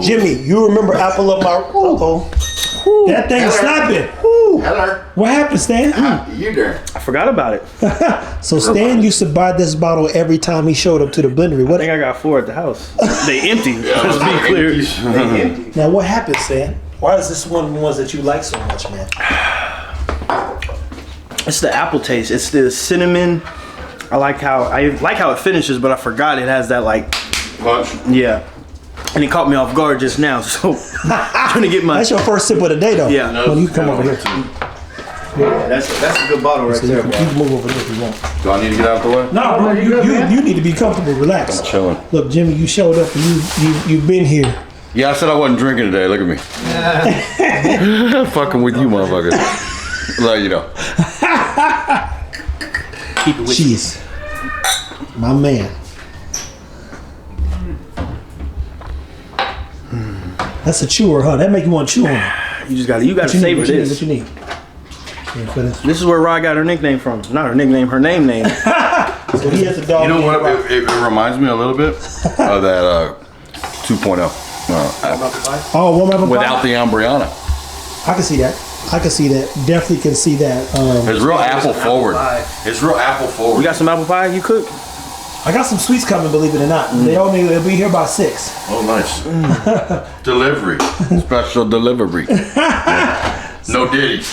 Jimmy, you remember apple of my... That thing is snapping. Hello. What happened, Stan? You there? I forgot about it. So Stan used to buy this bottle every time he showed up to the blendery. I think I got 4 at the house. They empty. Let's be clear. They empty. Now, what happened, Stan? Why is this one of the ones that you like so much, man? It's the apple taste. It's the cinnamon. I like how it finishes, but I forgot it has that like Punch. yeah. And it caught me off guard just now, so I'm trying to get my. That's your first sip of the day, though. Yeah. Well, you come over here. Yeah, that's a good bottle right So there, you bro. can move over there if you want. Do I need to get out the way? No, bro, you need to be comfortable, relax. I'm chilling. Look, Jimmy, you showed up and you've been here. Yeah, I said I wasn't drinking today. Look at me. Fucking with you, motherfucker. Let you know. Keep it with you. Jeez. My man. That's a chewer, huh? That make you want to chew on it. You gotta What you savor need? this. What you need? Yeah, for this. This is where Rod got her nickname from. Not her nickname, her name. So he has a dog. You know named what? Rock. It reminds me a little bit of that 2.0. Oh, one apple pie? Without the Ambriana. I can see that. I can see that. Definitely can see that. It's real apple forward. It's real apple forward. You got some apple pie you cook? I got some sweets coming, believe it or not. They'll be here by 6. Oh, nice. Delivery. Special delivery. No Diddy.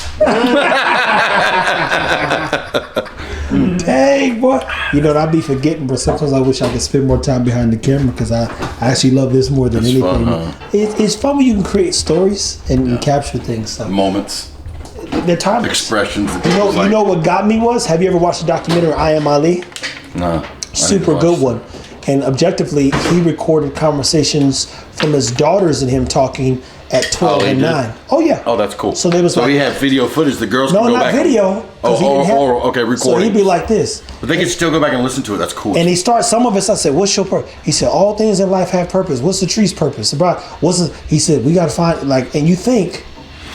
Dang, boy. You know what I be forgetting, but sometimes I wish I could spend more time behind the camera because I actually love this more than anything. fun, huh? It's fun when you can create stories and capture things. So Moments. they're timeless. Expressions. You know what got me was, have you ever watched the documentary I Am Ali? No. Super good one. And objectively, he recorded conversations from his daughters and him talking at 12 he and did? 9. Oh, yeah. Oh, that's cool. So there was like, he had video footage. The girls no, could go not back. video. 'cause he didn't have- Okay, recording. So he'd be like this. But they can still go back and listen to it. That's cool. And he starts, some of us, I said, what's your purpose? He said, all things in life have purpose. What's the tree's purpose? He said, we got to find, like, and you think,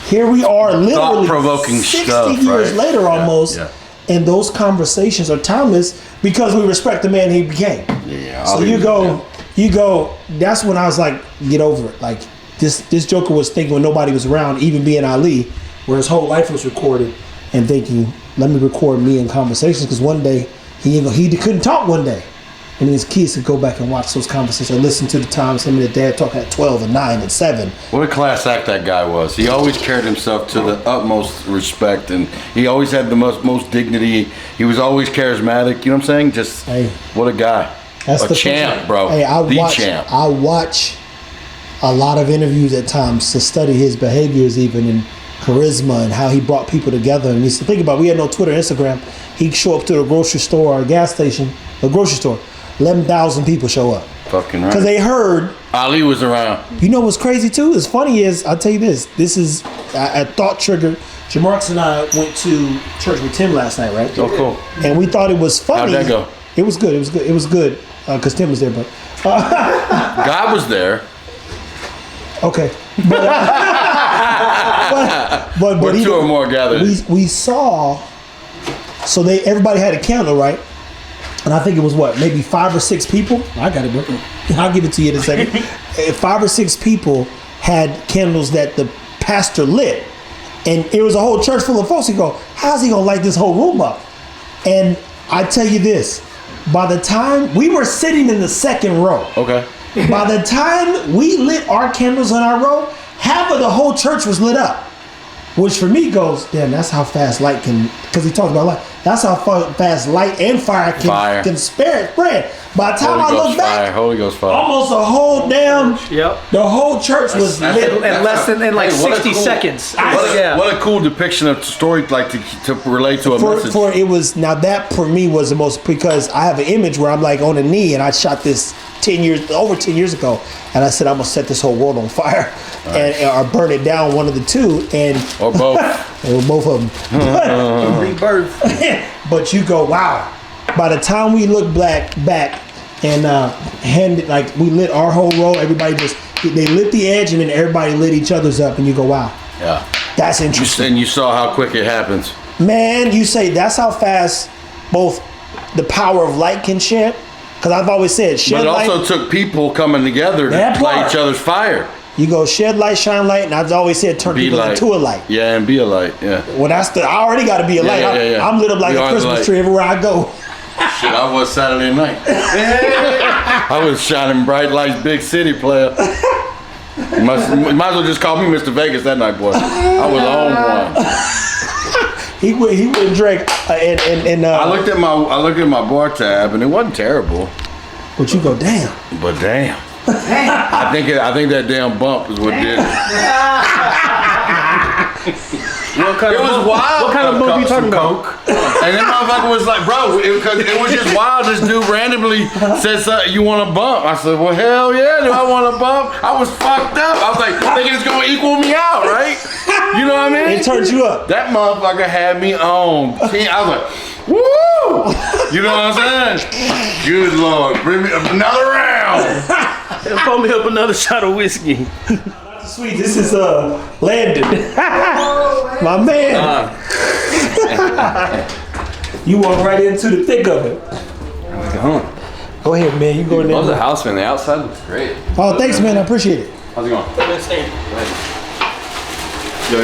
here we are literally Thought-provoking 60 stuff, years right? later almost. Yeah. And those conversations are timeless because we respect the man he became. Yeah, So you go, that's when I was like, get over it. Like, this Joker was thinking when nobody was around, even being Ali, where his whole life was recorded, and thinking, let me record me in conversations, because one day he couldn't talk one day, and his kids could go back and watch those conversations or listen to the times him and his dad talking at 12 and 9 and 7. What a class act that guy was. He always carried himself to the utmost respect, and he always had the most dignity. He was always charismatic. You know what I'm saying? Just what a guy. That's a champ, bro. Hey, champ. I watch a lot of interviews at times to study his behaviors, even in charisma and how he brought people together. And he used to think about, we had no Twitter, Instagram. He'd show up to a grocery store or a gas station, a grocery store. 11,000 people show up. Fucking right. Because they heard. Ali was around. You know what's crazy too? As funny is, I'll tell you this. This is a thought trigger. Jamarcus and I went to church with Tim last night, right? Oh, cool. And we thought it was funny. How'd that go? It was good. It was good. Because Tim was there, but. God was there. Okay. But Where two or more gathered. We saw, so everybody had a candle, right? And I think it was maybe 5 or 6 people. I got it, bro. I'll give it to you in a second. 5 or 6 people had candles that the pastor lit. And it was a whole church full of folks. He go, how's he gonna light this whole room up? And I tell you this, by the time we were sitting in the second row. Okay. By the time we lit our candles in our row, half of the whole church was lit up. Which for me goes, damn, that's how fast light can, because he talks about light, that's how fast light and fire can spread. By the time I look back, Holy Ghost fire. almost a whole the whole church was lit. In less than 60 seconds. What a cool depiction of story, like to relate to a message. It was, now that for me was the most, because I have an image where I'm like on a knee and I shot this over 10 years ago, and I said I'm gonna set this whole world on fire, or burn it down, one of the two, or both, or both of them. Rebirth. But you go, wow. By the time we look back and we lit our whole row, everybody they lit the edge, and then everybody lit each other's up, and you go, wow. Yeah. That's interesting. And you saw how quick it happens. Man, you say that's how fast both the power of light can shed Because I've always said, But shed it light. also took people coming together to That light part. each other's fire. You go shed light, shine light, and I've always said turn Be people light. into a light. Yeah, and be a light. Yeah. Well, I already got to be a light. yeah. I'm lit up like You a are the Christmas light. tree everywhere I go. Shit, I was Saturday night. I was shining bright lights, big city player. You might as well just call me Mr. Vegas that night, boy. I was on one. He wouldn't drink. And I looked at my bar tab and it wasn't terrible, but you go, damn. but damn. I think that damn bump is what did it. It was wild. What kind of bump you talking about? Coke. And that motherfucker was like, bro, because it was just wild. This dude randomly said something, you want a bump? I said, well, hell yeah, do I want a bump? I was fucked up. I was like, thinking it's going to equal me out, right? You know what I mean? It turns you up. That motherfucker had me on. I was like, woo! You know what I'm saying? Good Lord, bring me another round. Pour me up another shot of whiskey. Sweet, this is Landon. My man. You walk right into the thick of it. Go ahead, man. You go in there. Love the house, man. The outside looks great. Oh, thanks, man. I appreciate it. How's it going?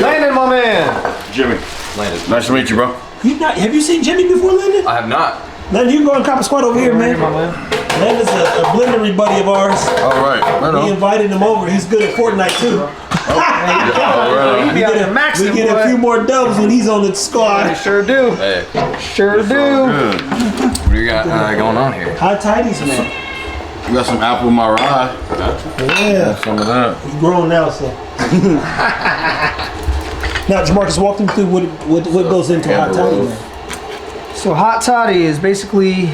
Landon, my man. Jimmy, Landon. nice to meet you, bro. Have you seen Jimmy before, Landon? I have not. Landon, you can go in Copper Squad over here, man. Landon's a blendery buddy of ours. All right, right We on. invited him over. He's good at Fortnite too. All right. We get a few more dubs when he's on the squad. Sure do. Hey, Sure do. Good. what do you got going on here? Hot Toddy's, man. You got some apple in my rye. Yeah. Some of that. He's grown now, so. Now, Jamarcus, walk them through what goes into Hot Toddy, man. So Hot Toddy is basically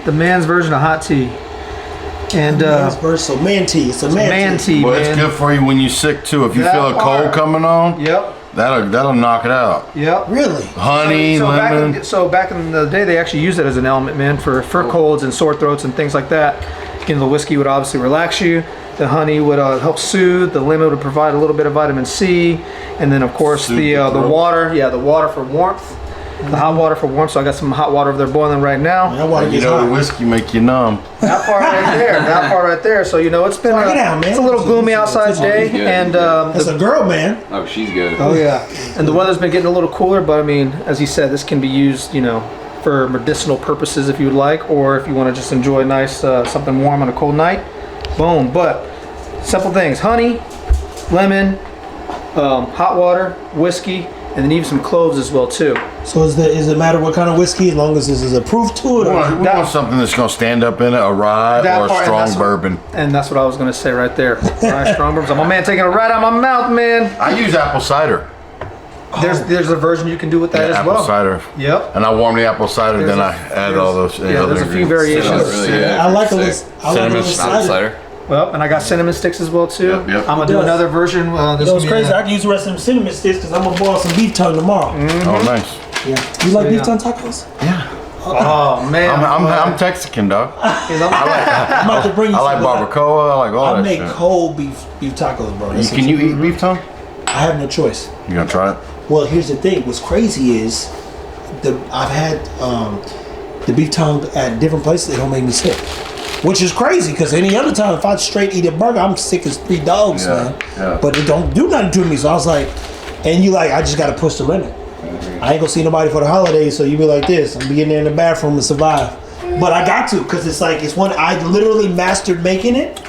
the man's version of hot tea. And Man's verse, so man tea. It's a man tea. Well, man. it's good for you when you're sick too. If you That feel a cold part. coming on, Yep. that'll knock it out. Yep. Really? Honey, So lemon. back in the day, they actually used it as an element, man, for colds and sore throats and things like that. Again, the whiskey would obviously relax you. The honey would help soothe. The lemon would provide a little bit of vitamin C, and then of course Soothe the the throat. water. Yeah, the water for warmth. The hot water for warmth. So I got some hot water over there boiling right now. That water You gets know the hot. whiskey make you numb. That part right there. That part right there. So you know it's been Knock it out, man. it's a little gloomy outside today, good. and That's a girl, man. Oh, she's good. oh yeah, and the weather's been getting a little cooler. But I mean, as he said, this can be used, you know, for medicinal purposes if you would like, or if you want to just enjoy a nice something warm on a cold night. Boom. But simple things: honey, lemon, hot water, whiskey, and then even some cloves as well too. So is it matter what kind of whiskey as long as this is approved to it? We Or? want something that's gonna stand up in it, a rye That or a part, and strong that's what- bourbon. And that's what I was gonna say right there. Right, strong bourbons. My man taking it right out of my mouth, man. I use apple cider. There's a version you can do with that as apple well. cider. Yep. And I warm the apple cider, then I add all those. Yeah, there's a few ingredients. variations. Really good. I like a Sick. little. I like a little Cinnamon, Apple cider. cider. Well, and I got cinnamon sticks as well too. Yep, yep. I'm gonna do Yes. another version. This You know what's will be crazy? I can use the rest of them cinnamon sticks because I'm gonna boil some beef tongue tomorrow. Oh, nice. Yeah. You like So, beef yeah. tongue tacos? Oh man, I'm Texican, dog. I'm about to bring you I like some, but barbacoa. I like all I that make shit. cold beef tacos, bro. That's Can you eat beef tongue? I have no choice. You gonna try it? Well, here's the thing. What's crazy is I've had the beef tongue at different places. They don't make me sick, which is crazy because any other time if I straight eat a burger, I'm sick as 3 dogs, Yeah, man. yeah. But it don't do nothing to me. So I was like, and you like, I just got to push the limit. I ain't gonna see nobody for the holidays, so you be like this. I'm be getting there in the bathroom and survive. But I got to because it's like it's one I literally mastered making it.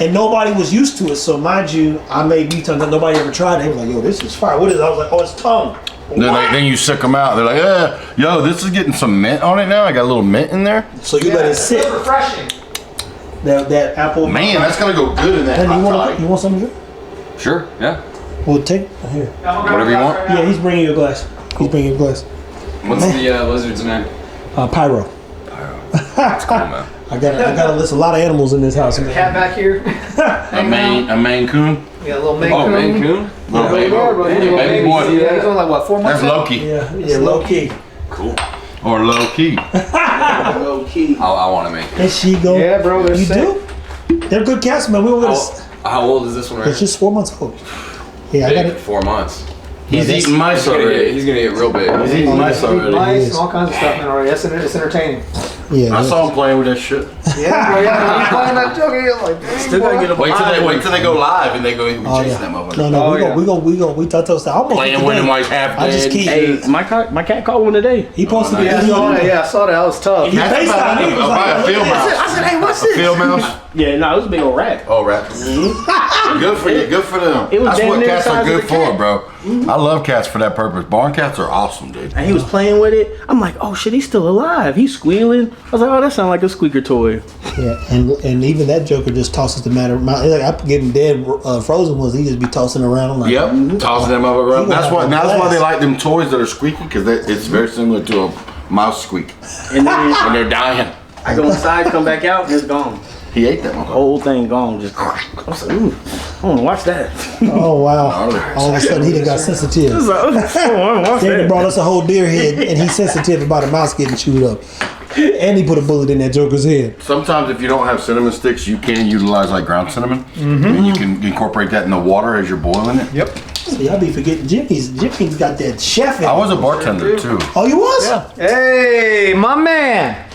And nobody was used to it, so mind you, I made beef tongue that nobody ever tried. They was like, "Yo, this is fire." What is it? I was like, "Oh, it's tongue." Then you sick them out. They're like, yo, this is getting some mint on it now. I got a little mint in there. So you let it sit. refreshing. That apple. Man, that's gonna go good in that Hey, hot you toddy. want some of it? Sure. Yeah. Well, take here. Whatever you want. Yeah, he's bringing you a glass. He's bringing you a glass. What's the lizard's name? Pyro. That's cool, man. I got to list a lot of animals in this house, man. Cat back here. A Maine Coon. We got a little Maine Oh, Coon. Maine Coon. Little Baby baby. boy, Hey, little baby baby. boy. Yeah, he's only like what, 4 months? That's old? low key. Yeah, low key. Cool. Or low key. Low key. I want to make it. And she go. Yeah, bro, they're You sick. do? They're good cats, man. We don't How, gonna. how old is this one right It's just 4 months old. Yeah, I got Big, it. 4 months. He's that's- eating mice already. He's gonna get real big. He's eating mice already. Mice and all kinds of stuff, man. Already, it's entertaining. Yeah, I saw him playing with that shit. Yeah, bro. Yeah, when you playing that joke, you're like, dang, Still gotta get a Wait till they go live and they go Oh, chasing yeah. that motherfucker. No, Oh, yeah. we toast that. Almost Playing today. with him while he's half I just dead. keep. Hey, my cat caught one today. He posted yeah, a I video. saw that. Yeah, I saw that. That was tough. He That's FaceTimed me. He was about like, a field mouse. I said, hey, what's this? Field mouse? Yeah, no, it was a big old rat. Oh, rap. Good for you. Good for them. It was That's damn what near cats the are size of good the for, cat. bro. I love cats for that purpose. Barn cats are awesome, dude. And he was playing with it. I'm like, oh shit, he's still alive. He's squealing. I was like, oh, that sounds like a squeaker toy. Yeah, and even that Joker just tosses the matter. Like I get him dead. Frozen ones, he just be tossing around. I'm like, Yep, tossing them up around. You gonna That's why. have That's a why they blast. like them toys that are squeaky because it's very similar to a mouse squeak, And then and they're dying. I go inside, come back out, and it's gone. He ate that one. Whole thing gone. Just, I was like, ooh, I want to watch that. Oh wow! Gnarly. All of a sudden he done got sensitive. I was like, oh, I want to watch David that. brought us a whole deer head, and he's sensitive about a mouse getting chewed up. And he put a bullet in that Joker's head. Sometimes if you don't have cinnamon sticks, you can utilize like ground cinnamon, and you can incorporate that in the water as you're boiling it. Yep. See, I be forgetting Jimmy's got that chef in I it. was a bartender too. Oh, you was? Yeah. Hey, my man.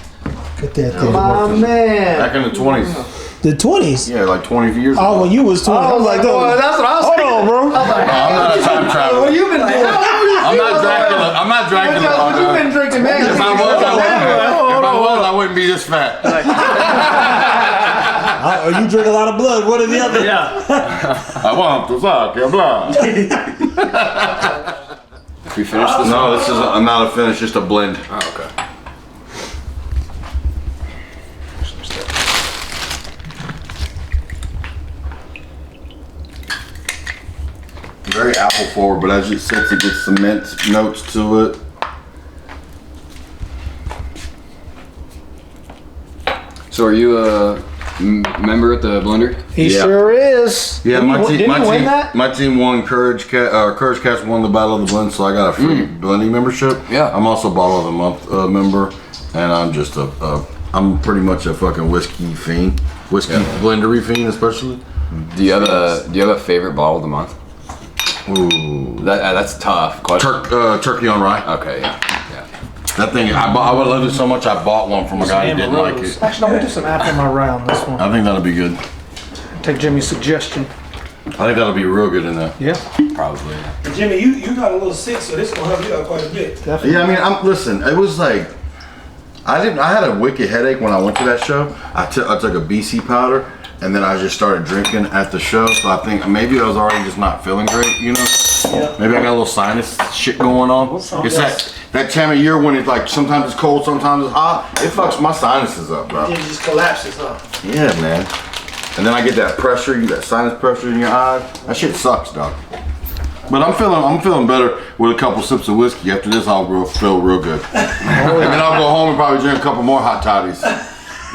Get that thing. My man. Back in the 20s. The 20s? Yeah, like 20 years ago. Oh, when you was 20. I was like, boy, that's what I was hold thinking. on, bro. No, I'm not a time traveler. What you been doing? I'm not Dracula. I'm not Dracula. What you been drinking, man? If I wouldn't be this fat. Oh, you drink a lot of blood. What are the other? Yeah. I want to suck your blood. We finished this? No, this is not a finish, just a blend. Oh, okay. Very apple forward, but as it sits, it gets some mint notes to it. So are you a member at the blender? He Yeah. sure is. Yeah, Didn't he win that? my team won Courage Cast won the Battle of the Blend, so I got a free blending membership. Yeah. I'm also Bottle of the Month member, and I'm just I'm pretty much a fucking whiskey fiend, blendery fiend especially. Do you have a favorite bottle of the month? Ooh, That's a tough question. turkey on rye. Okay, yeah. That thing, I would love it so much. I bought one from a guy who didn't like it. Actually, I'm gonna do some apple in my rye on this one. I think that'll be good. Take Jimmy's suggestion. I think that'll be real good in that. Yeah, Probably. Jimmy, you got a little sick, so this gonna help you out quite a bit. definitely. Yeah, I mean, listen. It was like I had a wicked headache when I went to that show. I took a BC powder, and then I just started drinking at the show. So I think maybe I was already just not feeling great, you know. Yeah. Maybe I got a little sinus shit going on. It's that time of year when it's like sometimes it's cold, sometimes it's hot. It fucks my sinuses up, bro. It just collapses, huh? Yeah, man. And then I get that pressure, that sinus pressure in your eyes. That shit sucks, dog. But I'm feeling better with a couple sips of whiskey. After this, I'll feel real good. And then I'll go home and probably drink a couple more Hot Toddies.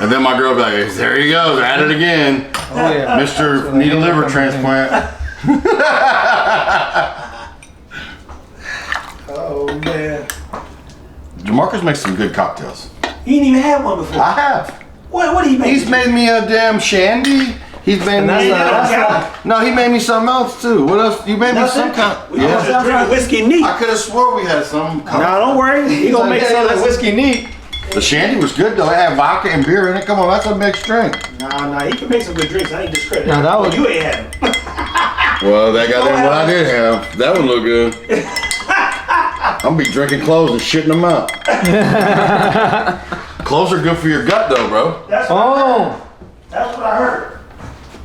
And then my girl will be like, there he goes, at it again. Oh yeah. Mr. Need a liver transplant. Oh man. Jamarcus makes some good cocktails. You ain't even had one before. I have. What do you make? He's made me a damn shandy. He's made me. No, he made me something else too. What else? You made me some kind. Yeah. Drink whiskey neat. I could have swore we had some. Nah, don't worry. He gonna make some of that whiskey neat. The shandy was good though. It had vodka and beer in it. Come on, that's a mixed drink. Nah, he can make some good drinks. I ain't discrediting. Nah, that was- you ain't had them. Well, that got what I did have. That one looked good. I'm be drinking clothes and shitting them out. Clothes are good for your gut though, bro. That's Oh, what I heard.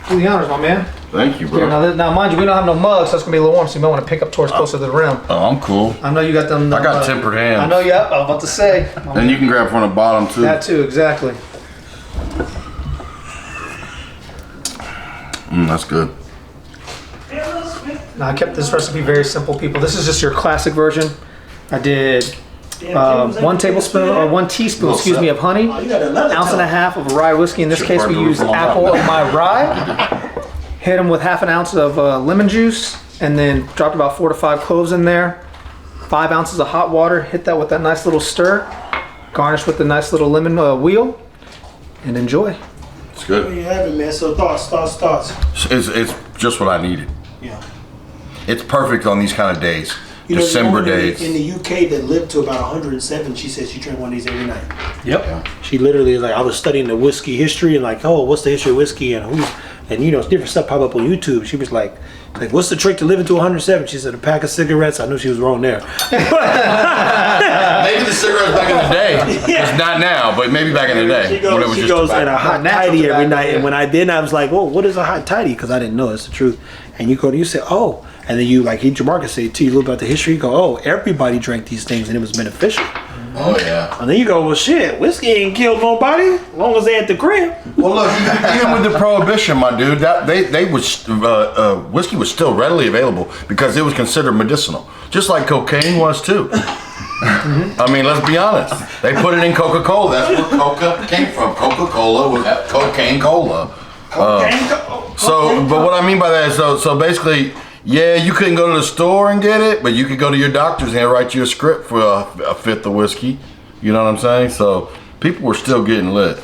do the honors, my man. Thank you, Here, bro. now, mind you, we don't have no mugs, so it's gonna be a little warm, so you might want to pick up towards closer to the rim. Oh, I'm cool. I know you got them. I got tempered hands. I know you. I was about to say. And you can grab from the bottom too. That too, exactly. That's good. Now I kept this recipe very simple, people. This is just your classic version. I did 1 tablespoon or 1 teaspoon, excuse me, of honey. You got another Ounce and a half of rye whiskey. In this case, we used apple of my rye. Hit them with half an ounce of lemon juice, and then dropped about 4 to 5 cloves in there. 5 ounces of hot water. Hit that with that nice little stir. Garnish with the nice little lemon wheel, and enjoy. It's good. There you have it, man. So thoughts. It's just what I needed. Yeah. It's perfect on these kind of days. You know, December the woman days. in the UK that lived to about 107. She said she drank one of these every night. Yep. She literally is like, I was studying the whiskey history and like, oh, what's the history of whiskey and who's, and you know, different stuff pop up on YouTube. She was like, what's the trick to living to 107? She said, a pack of cigarettes. I knew she was wrong there. Maybe the cigarettes back in the day. It's not now, but maybe back in the day. She goes, and a hot Natural toddy every tobacco, night. yeah. And when I did, I was like, well, what is a hot toddy? Because I didn't know. It's the truth. And you say, oh. And then you like eat your market, say to you a little about the history. You go, oh, everybody drank these things and it was beneficial. Oh yeah. And then you go, well, shit, whiskey ain't killed nobody as long as they at the crib. Well, look, even with the prohibition, my dude, that they was whiskey was still readily available because it was considered medicinal, just like cocaine was too. I mean, let's be honest. They put it in Coca-Cola. That's where Coca came from. Coca-Cola was cocaine cola. So, but what I mean by that is, so basically, yeah, you couldn't go to the store and get it, but you could go to your doctor's and they'll write you a script for a fifth of whiskey. You know what I'm saying? So people were still getting lit.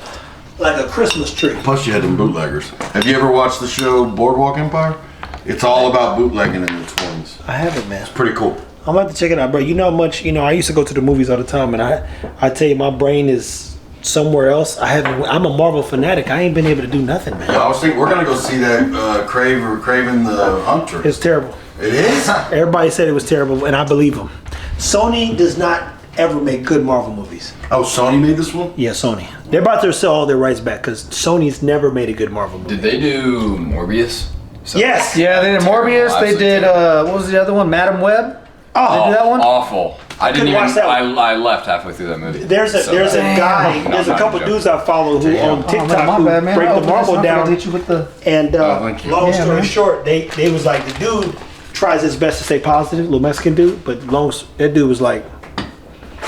Like a Christmas tree. Plus, you had them bootleggers. Have you ever watched the show Boardwalk Empire? It's all about bootlegging in the 20s. I haven't, man. Pretty cool. I'm about to check it out, bro. You know how much, I used to go to the movies all the time, and I tell you, my brain is somewhere else. I'm a Marvel fanatic. I ain't been able to do nothing, man. Yeah, I was thinking we're gonna go see that Craven the Hunter. It's terrible. It is? Everybody said it was terrible, and I believe them. Sony does not ever make good Marvel movies. Oh, Sony made this one? Yeah, Sony. They're about to sell all their rights back because Sony's never made a good Marvel movie. Did they do Morbius? Yes. Yeah, they did Morbius. They Absolutely did, terrible. what was the other one? Madam Web? Oh, They did that one? Awful. I didn't couldn't even. watch that one. I left halfway through that movie. There's a bad. guy. No, There's I'm a not couple joking. dudes I follow who on TikTok my who bad, man. break Oh, the Marvel I forgot down. to hit you with the... And thank you. long story man. short, they was like the dude tries his best to stay positive, little Mexican dude, but that dude was like,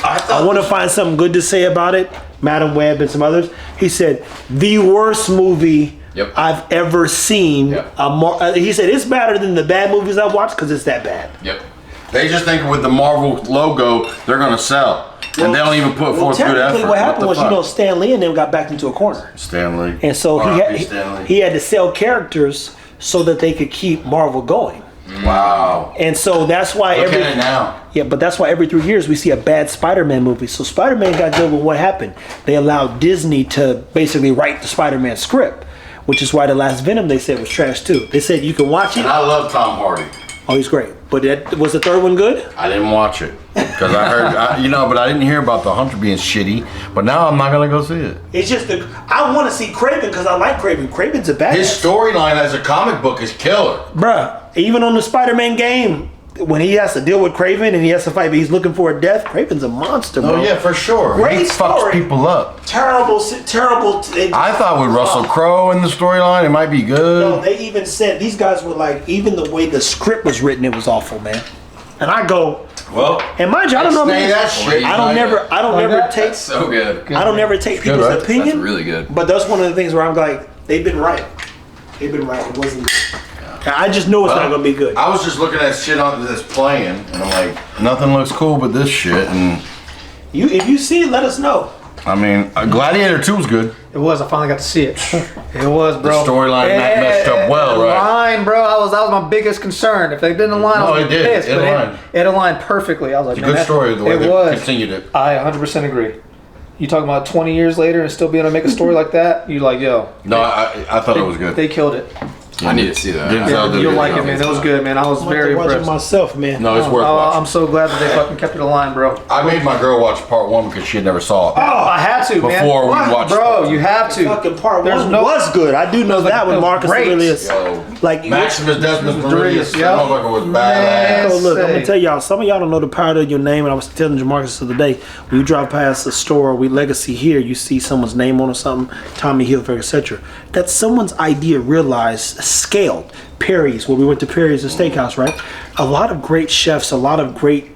I want to find something good to say about it. Madam Web and some others. He said the worst movie Yep. I've ever seen. Yep. He said it's better than the bad movies I've watched because it's that bad. Yep. They just think with the Marvel logo, they're gonna sell. And they don't even put forth good technically effort. what happened was, fuck? Stan Lee and them got backed into a corner. Stanley. And so R.I.P. he had to sell characters so that they could keep Marvel going. Wow. And so that's why Look at it now. but that's why every 3 years we see a bad Spider-Man movie. So Spider-Man got good with what happened. They allowed Disney to basically write the Spider-Man script, which is why the last Venom they said was trash too. They said you can watch it. And I love Tom Hardy. Oh, he's great. But was the third one good? I didn't watch it because I heard, but I didn't hear about the Hunter being shitty. But now I'm not gonna go see it. It's just I want to see Kraven because I like Kraven. Kraven's a badass. His storyline as a comic book is killer. Bruh, even on the Spider-Man game, when he has to deal with Kraven and he has to fight, but he's looking for a death, Kraven's a monster, bro. Oh yeah, for sure. Great he fucks story. people up. Terrible. I thought with Russell Crowe in the storyline, it might be good. No, they even said these guys were like, even the way the script was written, it was awful, man. And I go, Well, and mind you, I don't know, say man. that shit. I don't never take, That's so good. I don't never take people's right? opinion. That's really good. But that's one of the things where I'm like, they've been right. They've been right. It wasn't. I just know it's not gonna be good. I was just looking at shit on this playing, and I'm like, nothing looks cool but this shit. And If you see it, let us know. I mean, Gladiator 2 was good. It was. I finally got to see it. It was, bro. The storyline messed up well, the right? Line, bro. That was my biggest concern. If they didn't align, No, I was it did. pissed. It but aligned. It aligned perfectly. I was like, It's a good story the way it they was. continued it. I 100% agree. You talking about 20 years later and still being able to make a story like that? You like, yo. No, I thought it was good. They killed it. I need to see that. Denzel did a You'll good like job. it, man. It was good, man. I was I'm very watching impressed. myself, man. No, it's worth I'm watching. so glad that they fucking kept it aligned, bro. I made my girl watch part 1 because she had never saw it. I had to, man. Before we What? watched Bro, part you have to. Fucking part There's one no- was good. I do know that it when was Marcus great. Aurelius, Yo, like Maximus Decimus Meridius, Yeah. that motherfucker was Man. badass. So look, I'm say. gonna tell y'all. Some of y'all don't know the power of your name, and I was telling Jamarcus the other day. When you drive past a store, we Legacy here, you see someone's name on or something, Tommy Hilfiger, etc. That's someone's idea realized, scaled. Perry's, where we went to Perry's, the steakhouse, right? A lot of great chefs, a lot of great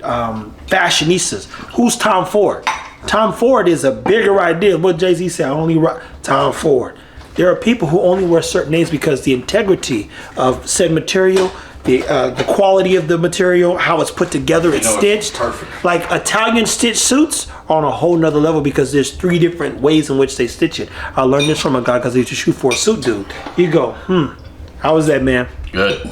fashionistas. Who's Tom Ford? Tom Ford is a bigger idea. What Jay-Z said, I only rock Tom Ford. There are people who only wear certain names because the integrity of said material, the quality of the material, how it's put together, it's know, it's stitched. perfect. Like Italian stitch suits are on a whole nother level because there's 3 different ways in which they stitch it. I learned this from a guy because he used to shoot for a suit dude. You go, how was that, man? Good.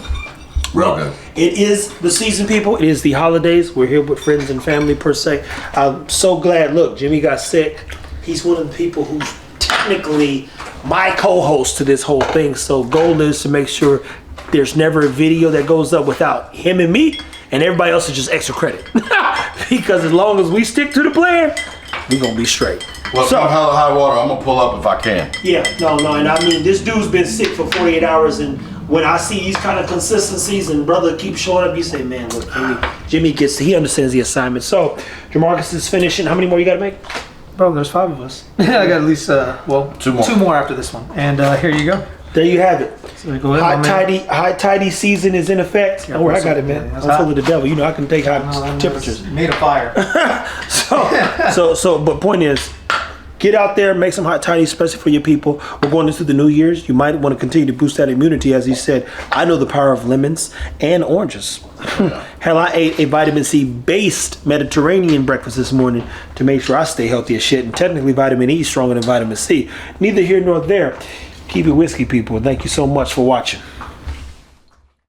Real good. It is the season, people. It is the holidays. We're here with friends and family per se. I'm so glad. Look, Jimmy got sick. He's one of the people who's technically my co-host to this whole thing. So goal is to make sure there's never a video that goes up without him and me, and everybody else is just extra credit. Because as long as we stick to the plan, we're gonna be straight. Well, So- come hell or high water, I'm gonna pull up if I can. Yeah, no, and I mean, this dude's been sick for 48 hours, and when I see these kind of consistencies and brother keeps showing up, you say, man, look, Jimmy he understands the assignment. So, Jamarcus is finishing. How many more you got to make? Bro, there's 5 of us. I got at least, Two more. 2 more after this one. And here you go. There you have it. So go ahead, my man. Hot Toddy season is in effect. Yeah, Don't worry, I got it, man. that's I'm full hot. of the devil. You know, I can take hot No, that temperatures. was made of fire. But point is, get out there, make some hot toddies, especially for your people. We're going into the New Year's. You might want to continue to boost that immunity. As he said, I know the power of lemons and oranges. Hell, I ate a vitamin C based Mediterranean breakfast this morning to make sure I stay healthy as shit. And technically, vitamin E is stronger than vitamin C. Neither here nor there. Keep it whiskey, people. Thank you so much for watching.